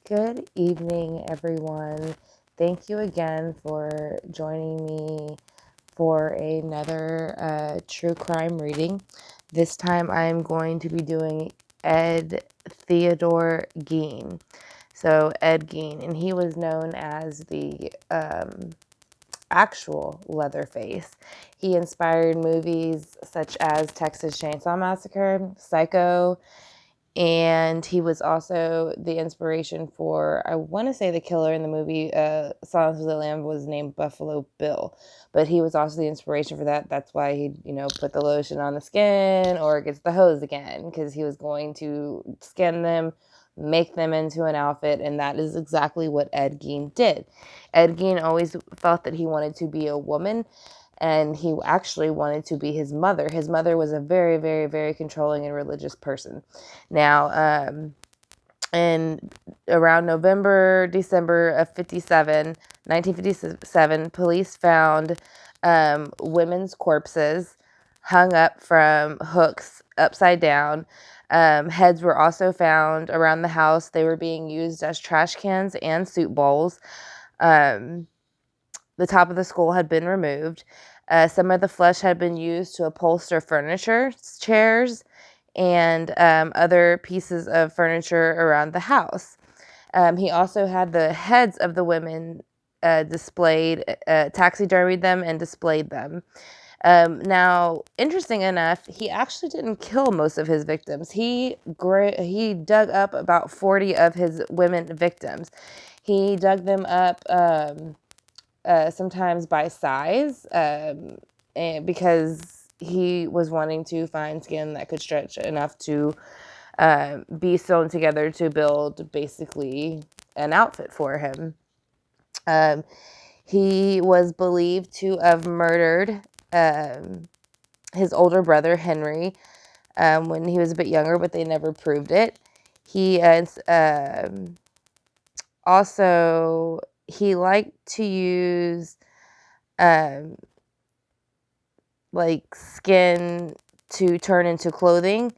Good evening, everyone. Thank you again for joining me for another true crime reading. This time I'm going to be doing Ed Theodore Gein. So, Ed Gein, and he was known as the actual Leatherface. He inspired movies such as Texas Chainsaw Massacre, Psycho, and he was also the inspiration for, I want to say the killer in the movie Silence of the Lamb was named Buffalo Bill, but he was also the inspiration for that. That's why he, put the lotion on the skin or gets the hose again, because he was going to skin them, make them into an outfit, and that is exactly what Ed Gein did. Ed Gein always felt that he wanted to be a woman, and he actually wanted to be his mother. His mother was a very, very, very controlling and religious person. Now, in around December of 1957, police found women's corpses hung up from hooks upside down. Heads were also found around the house. They were being used as trash cans and soup bowls. The top of the skull had been removed. Some of the flesh had been used to upholster furniture, chairs, and other pieces of furniture around the house. He also had the heads of the women displayed, taxidermied them, and displayed them. Now, interesting enough, he actually didn't kill most of his victims. He dug up about 40 of his women victims. He dug them up sometimes by size, and because he was wanting to find skin that could stretch enough to be sewn together to build basically an outfit for him. He was believed to have murdered his older brother, Henry, when he was a bit younger, but they never proved it. He also, he liked to use like skin to turn into clothing.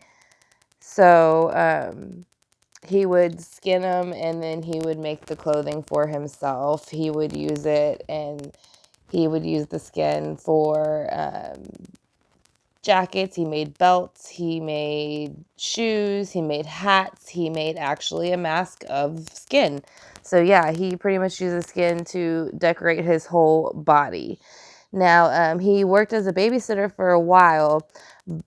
So he would skin them and then he would make the clothing for himself. He would use it, and he would use the skin for jackets. He made belts. He made shoes. He made hats. He made actually a mask of skin. So yeah, he pretty much used the skin to decorate his whole body. Now, he worked as a babysitter for a while,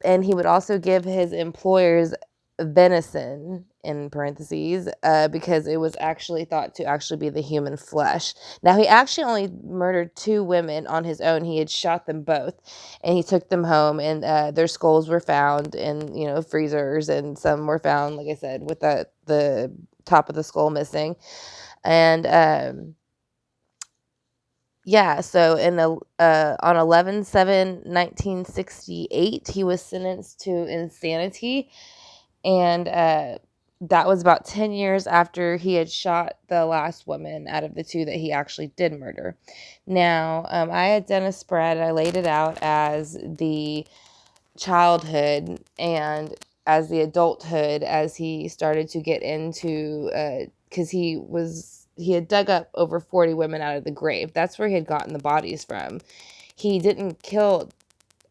and he would also give his employers venison, in parentheses, because it was actually thought to actually be the human flesh. Now, he actually only murdered 2 women on his own. He had shot them both, and he took them home, and their skulls were found in, freezers, and some were found, like I said, with the top of the skull missing. And yeah, so on 11/7/1968, he was sentenced to insanity, and that was about 10 years after he had shot the last woman out of the 2 that he actually did murder. Now, I had done a spread. I laid it out as the childhood and as the adulthood, as he started to get into, because he had dug up over 40 women out of the grave. That's where he had gotten the bodies from. He didn't kill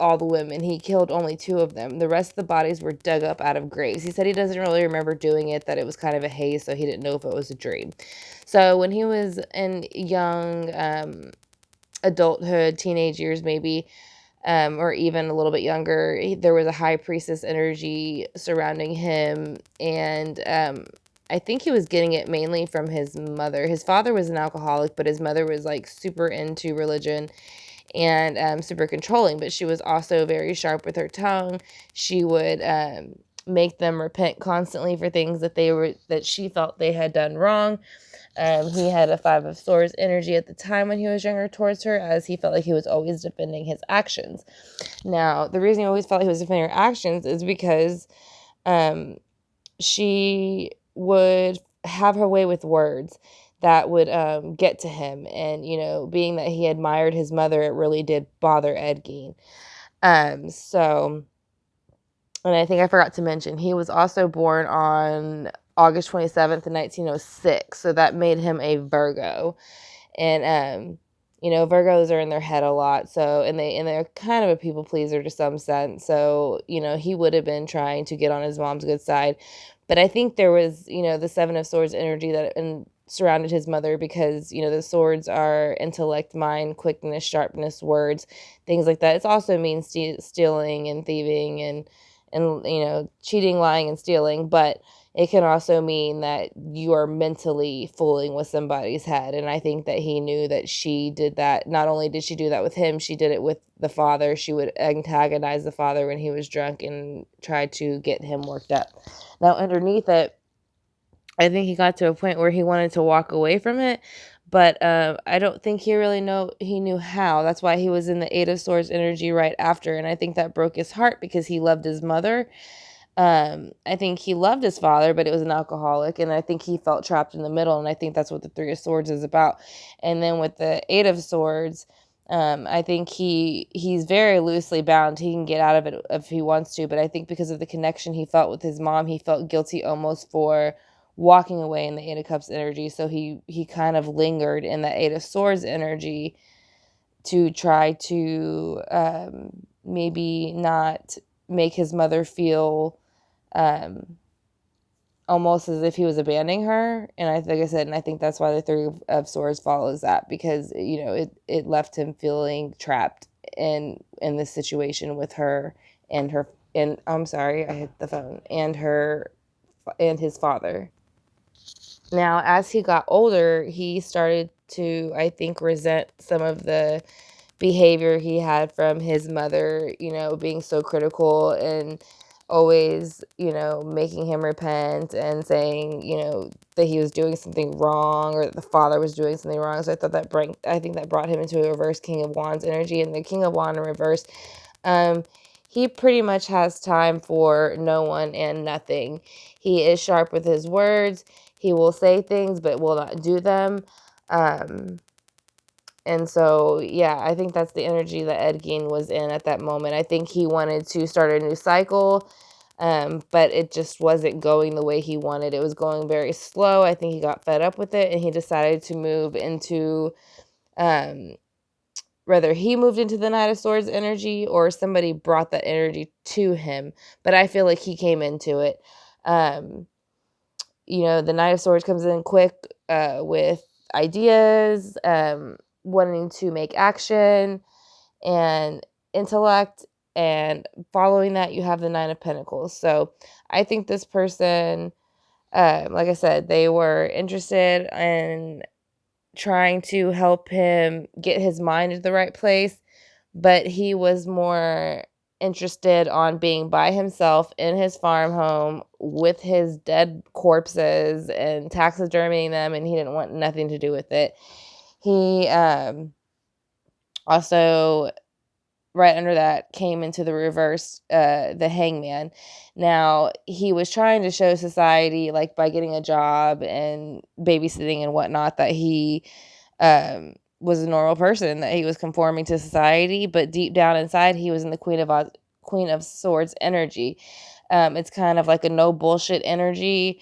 all the women. He killed only 2 of them. The rest of the bodies were dug up out of graves. He said he doesn't really remember doing it, that it was kind of a haze, so he didn't know if it was a dream. So when he was in young adulthood, teenage years maybe, or even a little bit younger, there was a high priestess energy surrounding him, and I think he was getting it mainly from his mother. His father was an alcoholic, but his mother was like super into religion and super controlling, but she was also very sharp with her tongue. She would make them repent constantly for things that she felt they had done wrong. He had a 5 of Swords energy at the time when he was younger towards her, as he felt like he was always defending his actions. Now, the reason he always felt he was defending her actions is because she would have her way with words that would get to him. And, being that he admired his mother, it really did bother Ed Gein. And I think I forgot to mention, he was also born on August 27th in 1906. So that made him a Virgo. And Virgos are in their head a lot, so they're kind of a people pleaser to some sense. So he would have been trying to get on his mom's good side, but I think there was the Seven of Swords energy that surrounded his mother, because the swords are intellect, mind, quickness, sharpness, words, things like that. It also means stealing and thieving and cheating, lying, and stealing, but it can also mean that you are mentally fooling with somebody's head. And I think that he knew that she did that. Not only did she do that with him, she did it with the father. She would antagonize the father when he was drunk and try to get him worked up. Now, underneath it, I think he got to a point where he wanted to walk away from it, but I don't think he really knew how. That's why he was in the Eight of Swords energy right after, and I think that broke his heart because he loved his mother. I think he loved his father, but it was an alcoholic, and I think he felt trapped in the middle, and I think that's what the Three of Swords is about. And then with the Eight of Swords, I think he's very loosely bound. He can get out of it if he wants to, but I think because of the connection he felt with his mom, he felt guilty almost for walking away in the Eight of Cups energy. So he kind of lingered in the Eight of Swords energy to try to maybe not make his mother feel almost as if he was abandoning her. And like I said, and I think that's why the Three of Swords follows that, because it left him feeling trapped in this situation with her and I'm sorry, I hit the phone, and his father. Now, as he got older, he started to, I think, resent some of the behavior he had from his mother, being so critical and always, making him repent and saying, that he was doing something wrong, or that the father was doing something wrong. So I think that brought him into a reverse King of Wands energy. And the King of Wands in reverse, he pretty much has time for no one and nothing. He is sharp with his words. He will say things but will not do them. And so, yeah, I think that's the energy that Ed Gein was in at that moment. I think he wanted to start a new cycle, but it just wasn't going the way he wanted. It was going very slow. I think he got fed up with it, and he decided to move into, whether he moved into the Knight of Swords energy or somebody brought that energy to him. But I feel like he came into it. The Knight of Swords comes in quick with ideas, wanting to make action and intellect, and following that you have the Nine of Pentacles. So I think this person, like I said, they were interested in trying to help him get his mind into the right place, but he was more interested on being by himself in his farm home with his dead corpses and taxidermying them, and he didn't want nothing to do with it. He also, right under that, came into the reverse, the Hangman. Now, he was trying to show society, like by getting a job and babysitting and whatnot, that he was a normal person, that he was conforming to society, but deep down inside, he was in the Queen of Swords energy. It's kind of like a no bullshit energy.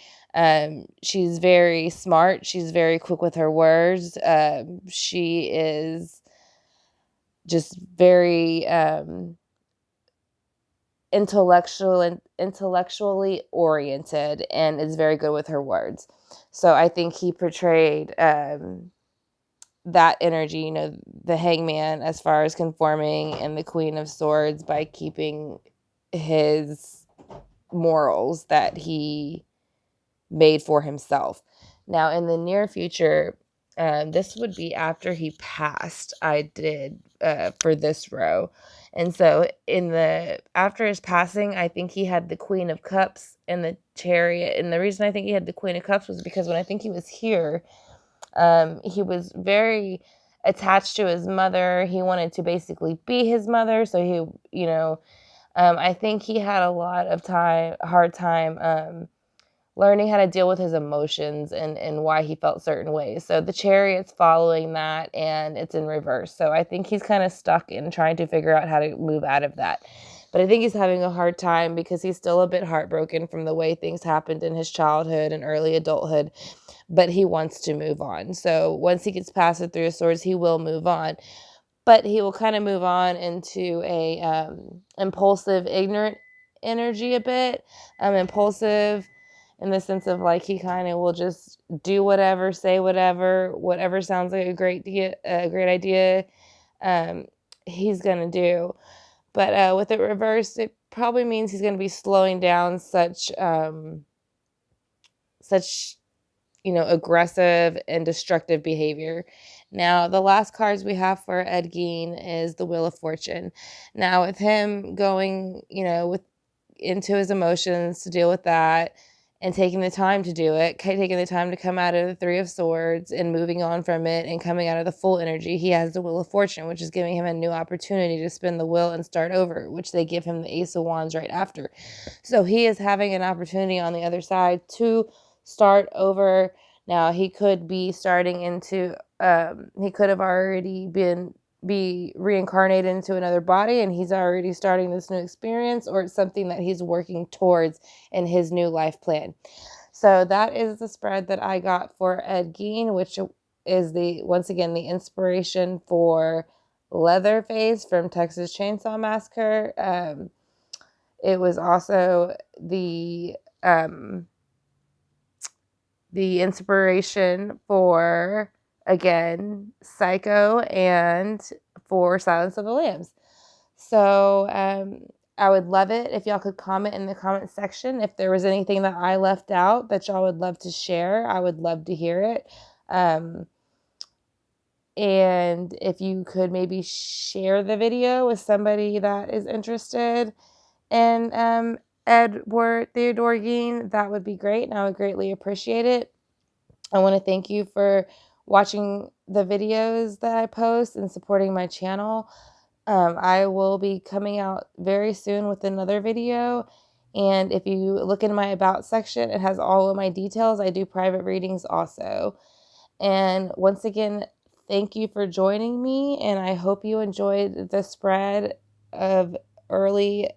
She's very smart. She's very quick with her words. She is just very intellectually oriented, and is very good with her words. So I think he portrayed that energy, the Hangman, as far as conforming, and the Queen of Swords by keeping his morals that he made for himself. Now, in the near future, this would be after he passed, I did for this row. And so after his passing, I think he had the Queen of Cups and the Chariot. And the reason I think he had the Queen of Cups was because when I think he was here, he was very attached to his mother. He wanted to basically be his mother. So I think he had a lot of hard time learning how to deal with his emotions and why he felt certain ways. So the Chariot's following that, and it's in reverse. So I think he's kind of stuck in trying to figure out how to move out of that. But I think he's having a hard time because he's still a bit heartbroken from the way things happened in his childhood and early adulthood, but he wants to move on. So once he gets past the Three of Swords, he will move on. But he will kind of move on into a impulsive, ignorant energy a bit. Impulsive in the sense of like he kind of will just do whatever, say whatever sounds like a great idea. Um, he's gonna do. But with it reversed, it probably means he's gonna be slowing down such aggressive and destructive behavior. Now, the last cards we have for Ed Gein is the Wheel of Fortune. Now, with him going, into his emotions to deal with that and taking the time to do it, taking the time to come out of the Three of Swords and moving on from it and coming out of the full energy, he has the Wheel of Fortune, which is giving him a new opportunity to spin the wheel and start over, which they give him the Ace of Wands right after. So he is having an opportunity on the other side to start over. Now, he could be starting into, he could have already be reincarnated into another body and he's already starting this new experience, or it's something that he's working towards in his new life plan. So that is the spread that I got for Ed Gein, which is once again the inspiration for Leatherface from Texas Chainsaw Massacre. It was also the inspiration for, again, Psycho and for Silence of the Lambs. So I would love it if y'all could comment in the comment section if there was anything that I left out that y'all would love to share. I would love to hear it. And if you could maybe share the video with somebody that is interested in Edward Theodore Gein, that would be great, and I would greatly appreciate it. I want to thank you for watching the videos that I post and supporting my channel. I will be coming out very soon with another video. And if you look in my About section, it has all of my details. I do private readings also. And once again, thank you for joining me. And I hope you enjoyed the spread of early